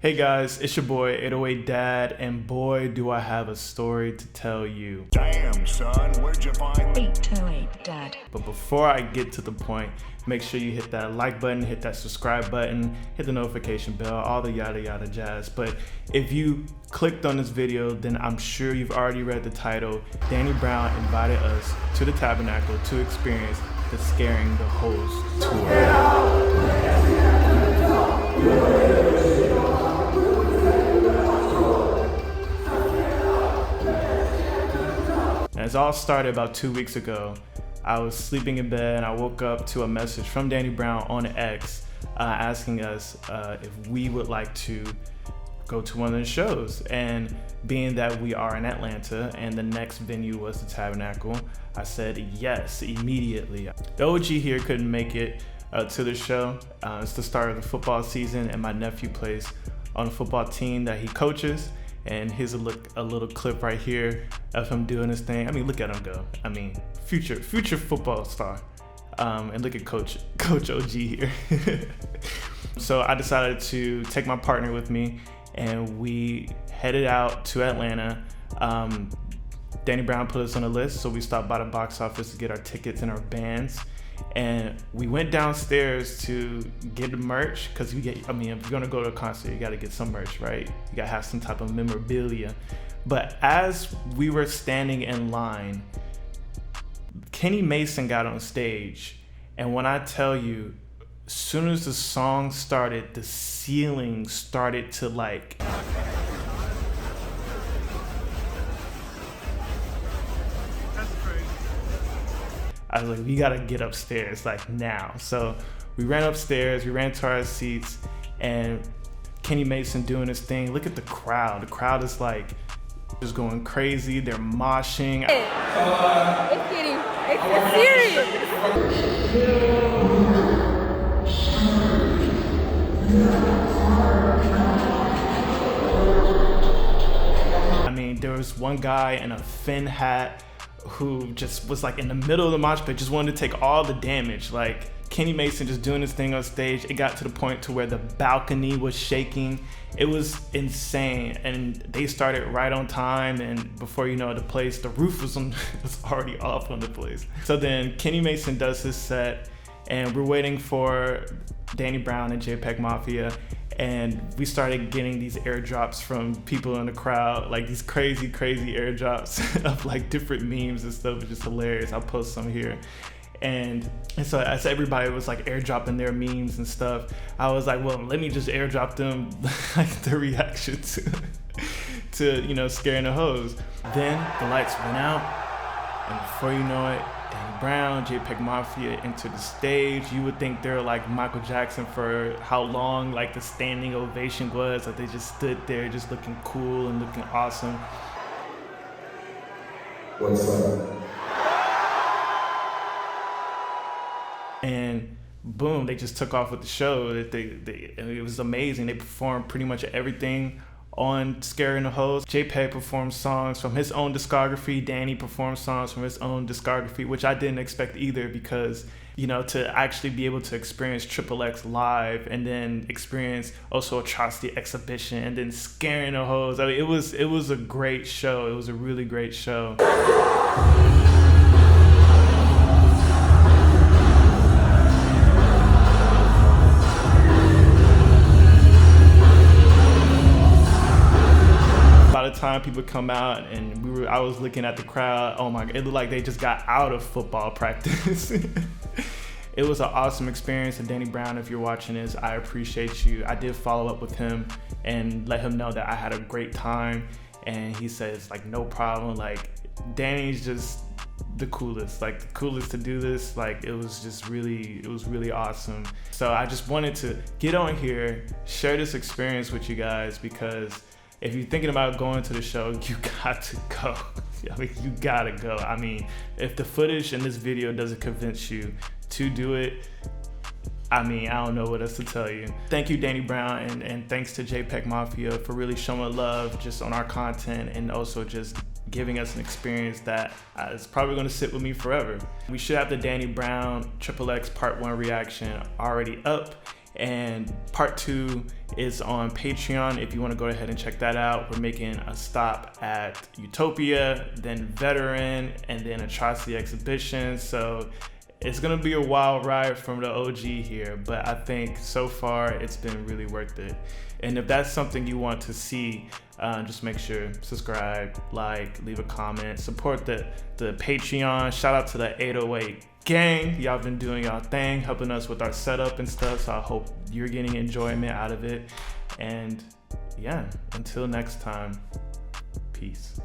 Hey guys, it's your boy 808 Dad, and boy do I have a story to tell you. Damn, son, where'd you find 808 Dad? But before I get to the point, make sure you hit that like button, hit that subscribe button, hit the notification bell, all the yada yada jazz. But if you clicked on this video, then I'm sure you've already read the title. Danny Brown invited us to the Tabernacle to experience the Scaring the Hoes tour. It all started about 2 weeks ago. I was sleeping in bed and I woke up to a message from Danny Brown on X asking us if we would like to go to one of the shows. And being that we are in Atlanta and the next venue was the Tabernacle, I said yes immediately. The OG here couldn't make it to the show. It's the start of the football season and my nephew plays on a football team that he coaches. And here's a little clip right here of him doing his thing. I mean, look at him go. I mean, future football star. And look at Coach OG here. So I decided to take my partner with me, and we headed out to Atlanta. Danny Brown put us on a list, so we stopped by the box office to get our tickets and our bands. And we went downstairs to get the merch because if you're gonna go to a concert, you gotta get some merch, right? You gotta have some type of memorabilia. But as we were standing in line, Kenny Mason got on stage, and when I tell you, as soon as the song started, the ceiling started to like. I was like, we gotta get upstairs, like now. So we ran upstairs, we ran to our seats, and Kenny Mason doing his thing. Look at the crowd. The crowd is like, just going crazy. They're moshing. It's serious. I mean, there was one guy in a Finn hat who just was like in the middle of the mosh pit, just wanted to take all the damage. Like Kenny Mason just doing his thing on stage. It got to the point to where the balcony was shaking. It was insane, and they started right on time. And before you know it, the roof was already off on the place. So then Kenny Mason does his set, and we're waiting for Danny Brown and JPEG Mafia. And we started getting these airdrops from people in the crowd, like these crazy airdrops of like different memes and stuff. It's just hilarious. I'll post some here. And so as everybody was like airdropping their memes and stuff, I was like, well, let me just airdrop them like the reaction to Scaring the Hoes. Then the lights went out, and before you know it, Danny Brown, JPEG Mafia entered the stage. You would think they're like Michael Jackson for how long like the standing ovation was. Like they just stood there just looking cool and looking awesome. What's up? And boom, they just took off with the show. It was amazing. They performed pretty much everything on Scaring the Hoes. JPEG performed songs from his own discography. Danny performed songs from his own discography, which I didn't expect either, because to actually be able to experience Triple X live and then experience also Atrocity Exhibition and then Scaring the Hoes. I mean, it was a great show. It was a really great show. By the time people come out and I was looking at the crowd, oh my God, it looked like they just got out of football practice. It was an awesome experience. And Danny Brown, if you're watching this, I appreciate you. I did follow up with him and let him know that I had a great time. And he says like, no problem. Like Danny's just the coolest to do this. Like it was really awesome. So I just wanted to get on here, share this experience with you guys, because if you're thinking about going to the show, you got to go. I mean, you gotta go. I mean, if the footage in this video doesn't convince you to do it, I mean, I don't know what else to tell you. Thank you, Danny Brown, and thanks to JPEG Mafia for really showing love just on our content, and also just giving us an experience that is probably gonna sit with me forever. We should have the Danny Brown Triple X Part 1 reaction already up, And part 2 is on Patreon if you want to go ahead and check that out. We're making a stop at Utopia, then Veteran, and then Atrocity Exhibition. So it's gonna be a wild ride from the OG here, but I think so far it's been really worth it. And if that's something you want to see, just make sure subscribe, like, leave a comment, support the Patreon. Shout out to the 808 gang. Y'all been doing y'all thing, helping us with our setup and stuff. So I hope you're getting enjoyment out of it. And yeah, until next time, peace.